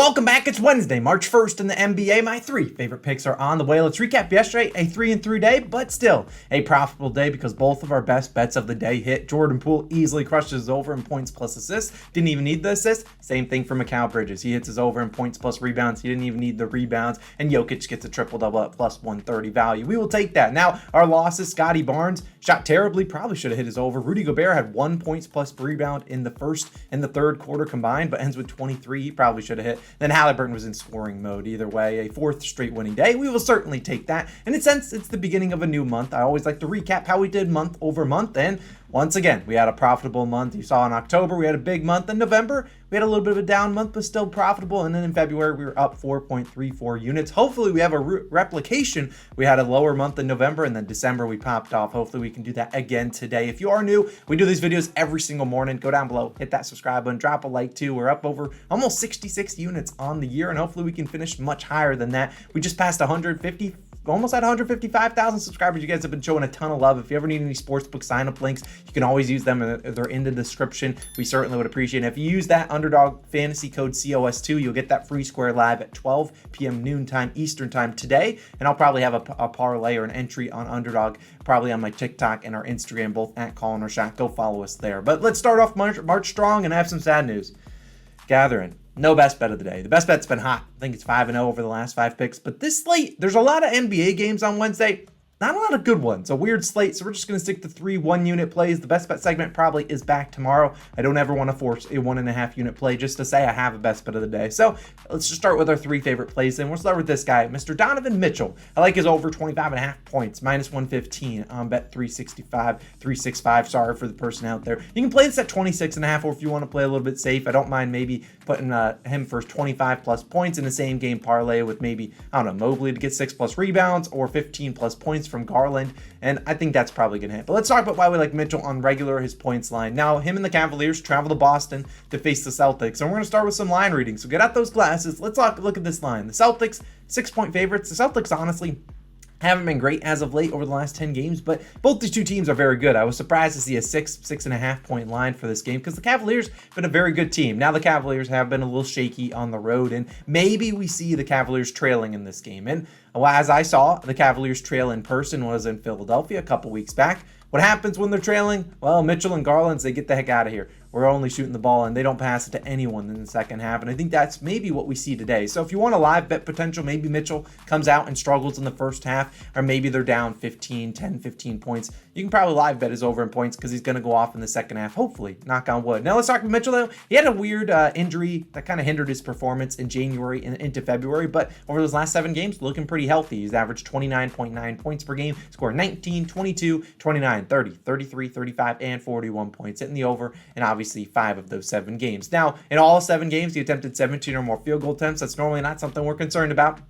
Welcome back. It's Wednesday, March 1st in the NBA. My three favorite picks are on the way. Let's recap yesterday, a 3-3 day, but still a profitable day because both of our best bets of the day hit. Jordan Poole easily crushed his over in points plus assists. Didn't even need the assist. Same thing for Mikal Bridges. He hits his over in points plus rebounds. He didn't even need the rebounds. And Jokic gets a triple-double at plus 130 value. We will take that. Now, our losses, Scotty Barnes shot terribly. Probably should have hit his over. Rudy Gobert had 1 points plus rebound in the first and the third quarter combined, but ends with 23. He probably should have hit. Then Halliburton was in scoring mode. Either way, a fourth straight winning day. We will certainly take that. And since it's the beginning of a new month, I always like to recap how we did month over month. And once again, we had a profitable month. You saw in October, we had a big month. In November, we had a little bit of a down month, but still profitable. And then in February, we were up 4.34 units. Hopefully, we have a replication. We had a lower month in November, and then December, we popped off. Hopefully, we can do that again today. If you are new, we do these videos every single morning. Go down below, hit that subscribe button, drop a like too. We're up over almost 66 units on the year, and hopefully, we can finish much higher than that. We just passed 150. Almost at 155,000 subscribers. You guys have been showing a ton of love. If you ever need any sportsbook sign-up links, you can always use them. They're in the description. We certainly would appreciate it. If you use that Underdog Fantasy code COS2, you'll get that free square live at 12 p.m. noon time Eastern time today. And I'll probably have a parlay or an entry on Underdog, probably on my TikTok and our Instagram, both at Colin or Shaq. Go follow us there. But let's start off March strong and I have some sad news. Gathering. No best bet of the day. The best bet's been hot. I think it's 5-0 over the last 5 picks. But this slate, there's a lot of NBA games on Wednesday. Not a lot of good ones. A weird slate, so we're just going to stick to 3 1-unit plays. The best bet segment probably is back tomorrow. I don't ever want to force a 1.5-unit play just to say I have a best bet of the day. So let's just start with our 3 favorite plays. And we'll start with this guy, Mr. Donovan Mitchell. I like his over 25.5 points, minus 115 on bet 365. Sorry for the person out there. You can play this at 26.5, or if you want to play a little bit safe, I don't mind maybe putting him for 25 plus points in the same game parlay with maybe, I don't know, Mobley to get 6 plus rebounds or 15 plus points from Garland, and I think that's probably going to hit. But let's talk about why we like Mitchell on regular, his points line. Now, him and the Cavaliers travel to Boston to face the Celtics, and we're going to start with some line reading. So get out those glasses. Let's look at this line. The Celtics, 6-point favorites. The Celtics, honestly, haven't been great as of late over the last 10 games, but both these two teams are very good. I was surprised to see a 6.5 point line for this game because the Cavaliers have been a very good team. Now the Cavaliers have been a little shaky on the road, and maybe we see the Cavaliers trailing in this game. And as I saw, the Cavaliers trail in person was in Philadelphia a couple weeks back. What happens when they're trailing? Well, Mitchell and Garland, they get the heck out of here. We're only shooting the ball, and they don't pass it to anyone in the second half. And I think that's maybe what we see today. So if you want a live bet potential, maybe Mitchell comes out and struggles in the first half, or maybe they're down 10, 15 points. You can probably live bet his over in points because he's going to go off in the second half, hopefully. Knock on wood. Now let's talk about Mitchell, though. He had a weird injury that kind of hindered his performance in January and into February, but over those last 7 games, looking pretty healthy. He's averaged 29.9 points per game, scored 19, 22, 29, 30, 33, 35, and 41 points, hitting the over, and obviously 5 of those 7 games. Now, in all 7 games, he attempted 17 or more field goal attempts. That's normally not something we're concerned about.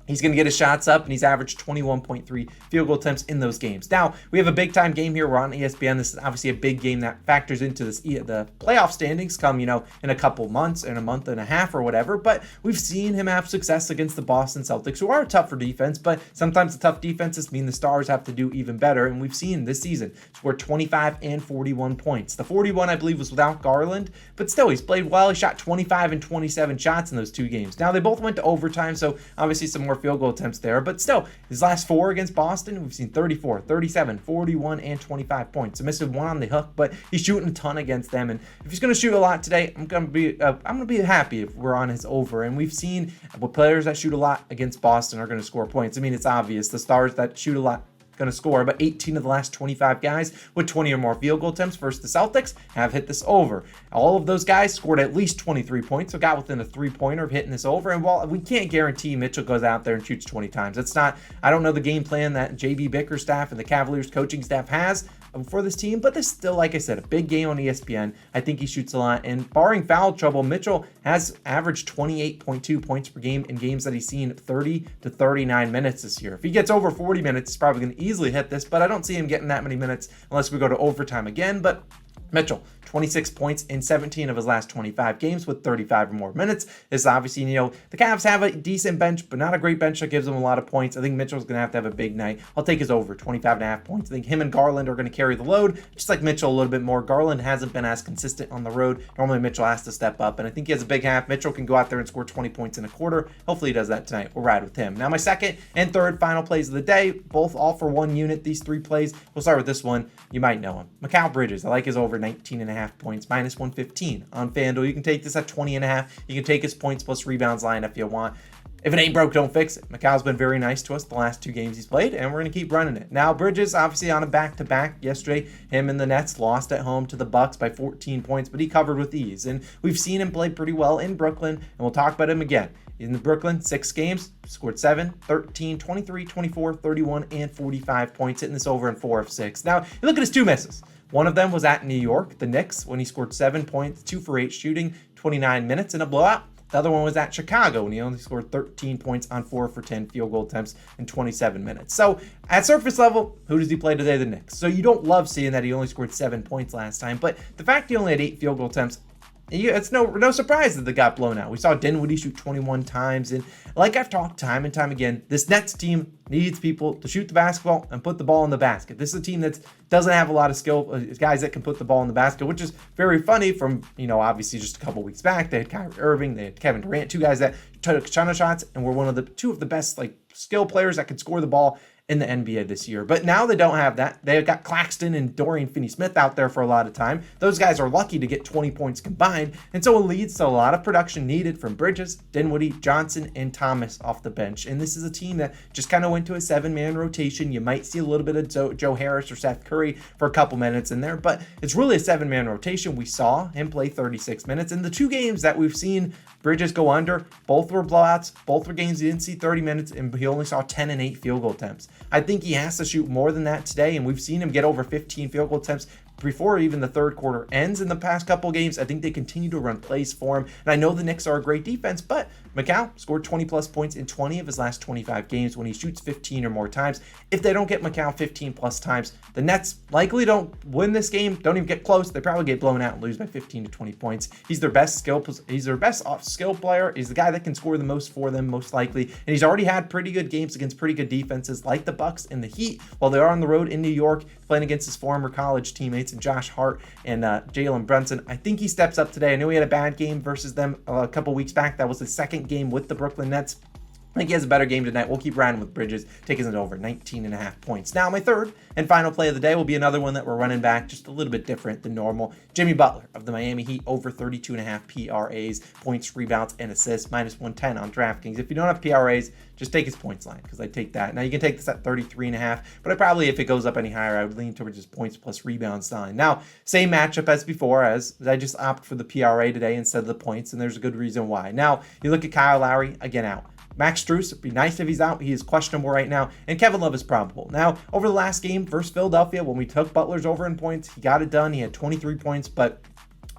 He's going to get his shots up, and he's averaged 21.3 field goal attempts in those games. Now, we have a big-time game here. We're on ESPN. This is obviously a big game that factors into this. The playoff standings come, in a couple months, in a month and a half or whatever. But we've seen him have success against the Boston Celtics, who are tough for defense. But sometimes the tough defenses mean the Stars have to do even better. And we've seen this season score 25 and 41 points. The 41, I believe, was without Garland. But still, he's played well. He shot 25 and 27 shots in those 2 games. Now, they both went to overtime, so obviously some more field goal attempts there, but still, his last 4 against Boston, we've seen 34, 37, 41, and 25 points. So missing 1 on the hook, but he's shooting a ton against them. And if he's going to shoot a lot today, I'm going to be happy if we're on his over. And we've seen what players that shoot a lot against Boston are going to score points. I mean, it's obvious. The Stars that shoot a lot going to score, but 18 of the last 25 guys with 20 or more field goal attempts versus the Celtics have hit this over. All of those guys scored at least 23 points, so got within a 3-pointer of hitting this over. And while we can't guarantee Mitchell goes out there and shoots 20 times, I don't know the game plan that JB Bickerstaff and the Cavaliers coaching staff has for this team, but this is still, like I said, a big game on ESPN. I think he shoots a lot, and barring foul trouble, Mitchell has averaged 28.2 points per game in games that he's seen 30 to 39 minutes this year. If he gets over 40 minutes, he's probably going to easily hit this, but I don't see him getting that many minutes unless we go to overtime again. But Mitchell, 26 points in 17 of his last 25 games with 35 or more minutes. This is obviously, the Cavs have a decent bench, but not a great bench that gives them a lot of points. I think Mitchell's going to have a big night. I'll take his over 25.5 points. I think him and Garland are going to carry the load, just like Mitchell a little bit more. Garland hasn't been as consistent on the road. Normally Mitchell has to step up, and I think he has a big half. Mitchell can go out there and score 20 points in a quarter. Hopefully he does that tonight. We'll ride with him. Now my second and third final plays of the day, both all for one unit, these three plays. We'll start with this one. You might know him. Mikal Bridges. I like his over 19.5 points, minus 115 on FanDuel. You can take this at 20.5. You can take his points plus rebounds line if you want. If it ain't broke, don't fix it. Mikal's been very nice to us the last 2 games he's played, and we're going to keep running it. Now, Bridges, obviously on a back-to-back yesterday. Him and the Nets lost at home to the Bucks by 14 points, but he covered with ease. And we've seen him play pretty well in Brooklyn, and we'll talk about him again. In Brooklyn, 6 games, scored 7, 13, 23, 24, 31, and 45 points, hitting this over in 4 of 6. Now, you look at his 2 misses. One of them was at New York, the Knicks, when he scored 7 points, 2 for 8 shooting, 29 minutes in a blowout. The other one was at Chicago when he only scored 13 points on 4 for 10 field goal attempts in 27 minutes. So at surface level, who does he play today? The Knicks. So you don't love seeing that he only scored 7 points last time, but the fact he only had 8 field goal attempts, it's no surprise that they got blown out. We saw Dinwiddie shoot 21 times, and like I've talked time and time again, this Nets team needs people to shoot the basketball and put the ball in the basket. This is a team that doesn't have a lot of skill, guys that can put the ball in the basket, which is very funny from, obviously just a couple weeks back. They had Kyrie Irving, they had Kevin Durant, 2 guys that took a ton of shots and were one of the 2 of the best skill players that could score the ball in the NBA this year. But now they don't have that. They've got Claxton and Dorian Finney-Smith out there for a lot of time. Those guys are lucky to get 20 points combined, and so it leads to a lot of production needed from Bridges, Dinwiddie, Johnson, and Thomas off the bench. And this is a team that just kind of went to a 7-man rotation. You might see a little bit of Joe Harris or Seth Curry for a couple minutes in there, but it's really a 7-man rotation. We saw him play 36 minutes. In the 2 games that we've seen Bridges go under, both were blowouts. Both were games he didn't see 30 minutes, and he only saw 10 and 8 field goal attempts. I think he has to shoot more than that today, and we've seen him get over 15 field goal attempts before even the third quarter ends in the past couple games. I think they continue to run plays for him, and I know the Knicks are a great defense, but Mikal scored 20 plus points in 20 of his last 25 games when he shoots 15 or more times. If they don't get Mikal 15 plus times, the Nets likely don't win this game, don't even get close. They probably get blown out and lose by 15 to 20 points. He's their best skill player. He's the guy that can score the most for them, most likely, and he's already had pretty good games against pretty good defenses like the Bucks and the Heat while they are on the road in New York playing against his former college teammates and Josh Hart and Jalen Brunson. I think he steps up today. I know he had a bad game versus them a couple weeks back. That was his second game with the Brooklyn Nets. I think he has a better game tonight. We'll keep riding with Bridges, taking it over 19.5 points. Now, my third and final play of the day will be another one that we're running back, just a little bit different than normal. Jimmy Butler of the Miami Heat, over 32.5 PRAs, points, rebounds, and assists, minus 110 on DraftKings. If you don't have PRAs, just take his points line, because I take that. Now, you can take this at 33.5, but I probably, if it goes up any higher, I would lean towards his points plus rebounds line. Now, same matchup as before, as I just opt for the PRA today instead of the points, and there's a good reason why. Now, you look at Kyle Lowry, again out. Max Strus, it'd be nice if he's out. He is questionable right now. And Kevin Love is probable. Now, over the last game versus Philadelphia, when we took Butler's over in points, he got it done. He had 23 points, but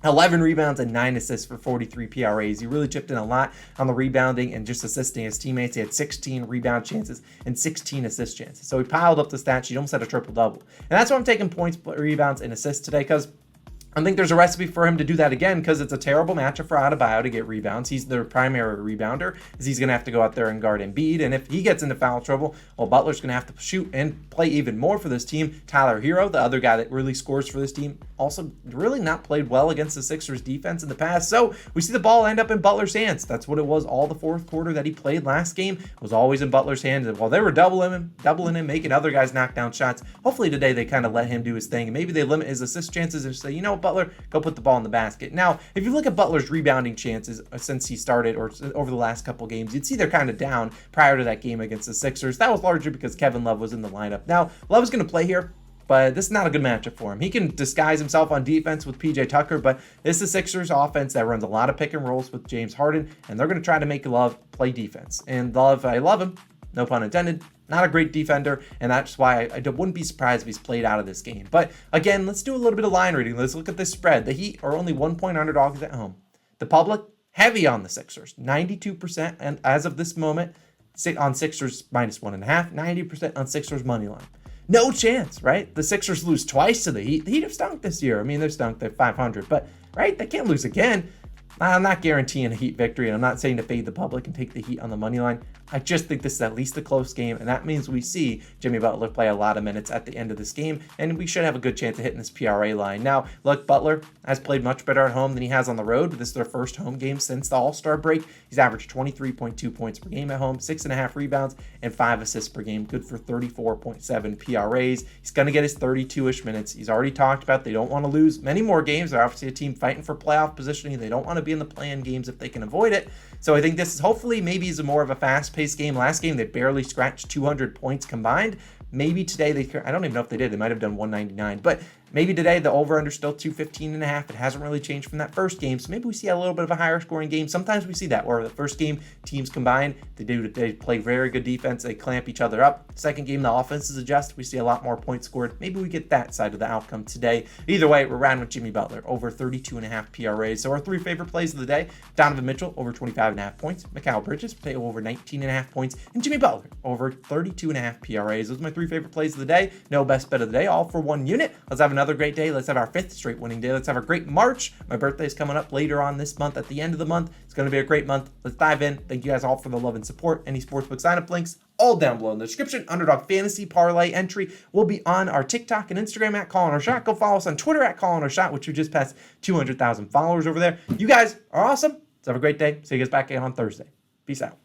11 rebounds and 9 assists for 43 PRAs. He really chipped in a lot on the rebounding and just assisting his teammates. He had 16 rebound chances and 16 assist chances. So he piled up the stat sheet, almost had a triple-double. And that's why I'm taking points, rebounds, and assists today, because I think there's a recipe for him to do that again, because it's a terrible matchup for Adebayo to get rebounds. He's their primary rebounder, as he's going to have to go out there and guard Embiid. And if he gets into foul trouble, well, Butler's going to have to shoot and play even more for this team. Tyler Hero, the other guy that really scores for this team, also really not played well against the Sixers defense in the past. So we see the ball end up in Butler's hands. That's what it was all the fourth quarter that he played last game. It was always in Butler's hands. And while they were doubling him, making other guys knock down shots, hopefully today they kind of let him do his thing. And maybe they limit his assist chances and say, Butler, go put the ball in the basket. Now, if you look at Butler's rebounding chances since he started or over the last couple games, you'd see they're kind of down prior to that game against the Sixers. That was largely because Kevin Love was in the lineup. Now, Love is going to play here, but this is not a good matchup for him. He can disguise himself on defense with PJ Tucker, but this is the Sixers offense that runs a lot of pick and rolls with James Harden, and they're going to try to make Love play defense. And Love, I love him, no pun intended, not a great defender, and that's why I wouldn't be surprised if he's played out of this game. But again, let's do a little bit of line reading. Let's look at this spread. The Heat are only 1-point underdogs at home. The public, heavy on the Sixers, 92%, and as of this moment, on Sixers minus 1.5, 90% on Sixers money line. No chance, right? The Sixers lose twice to the Heat. The Heat have stunk this year. I mean, they're stunk. They're 500, but right, they can't lose again. I'm not guaranteeing a Heat victory, and I'm not saying to fade the public and take the Heat on the money line. I just think this is at least a close game, and that means we see Jimmy Butler play a lot of minutes at the end of this game, and we should have a good chance of hitting this PRA line. Now, look, Butler has played much better at home than he has on the road. This is their first home game since the All-Star break. He's averaged 23.2 points per game at home, 6.5 rebounds, and 5 assists per game, good for 34.7 PRAs. He's going to get his 32-ish minutes. He's already talked about they don't want to lose many more games. They're obviously a team fighting for playoff positioning. They don't want to be in the play-in games if they can avoid it. So I think this is hopefully maybe is a more of a fast-paced game. Last game, they barely scratched 200 points combined. Maybe today I don't even know if they did. They might have done 199. But maybe today the over-under still 215.5. It hasn't really changed from that first game. So maybe we see a little bit of a higher scoring game. Sometimes we see that where the first game teams combine. They play very good defense. They clamp each other up. Second game, the offenses adjust. We see a lot more points scored. Maybe we get that side of the outcome today. Either way, we're riding with Jimmy Butler over 32.5 PRAs. So our 3 favorite plays of the day: Donovan Mitchell over 25.5 points, Mikal Bridges over 19.5 points, and Jimmy Butler over 32.5 PRAs. Those are my 3 favorite plays of the day. No best bet of the day, all for one unit. Let's have another great day. Let's have our 5th straight winning day. Let's have a great March. My birthday is coming up later on this month at the end of the month. It's going to be a great month. Let's dive in. Thank you guys all for the love and support. Any sportsbook sign-up links all down below in the description. Underdog Fantasy parlay entry will be on our TikTok and Instagram at Calling Our Shot. Go follow us on Twitter at Calling Our Shot, which we just passed 200,000 followers over there. You guys are awesome. Let's have a great day. See you guys back again on Thursday. Peace out.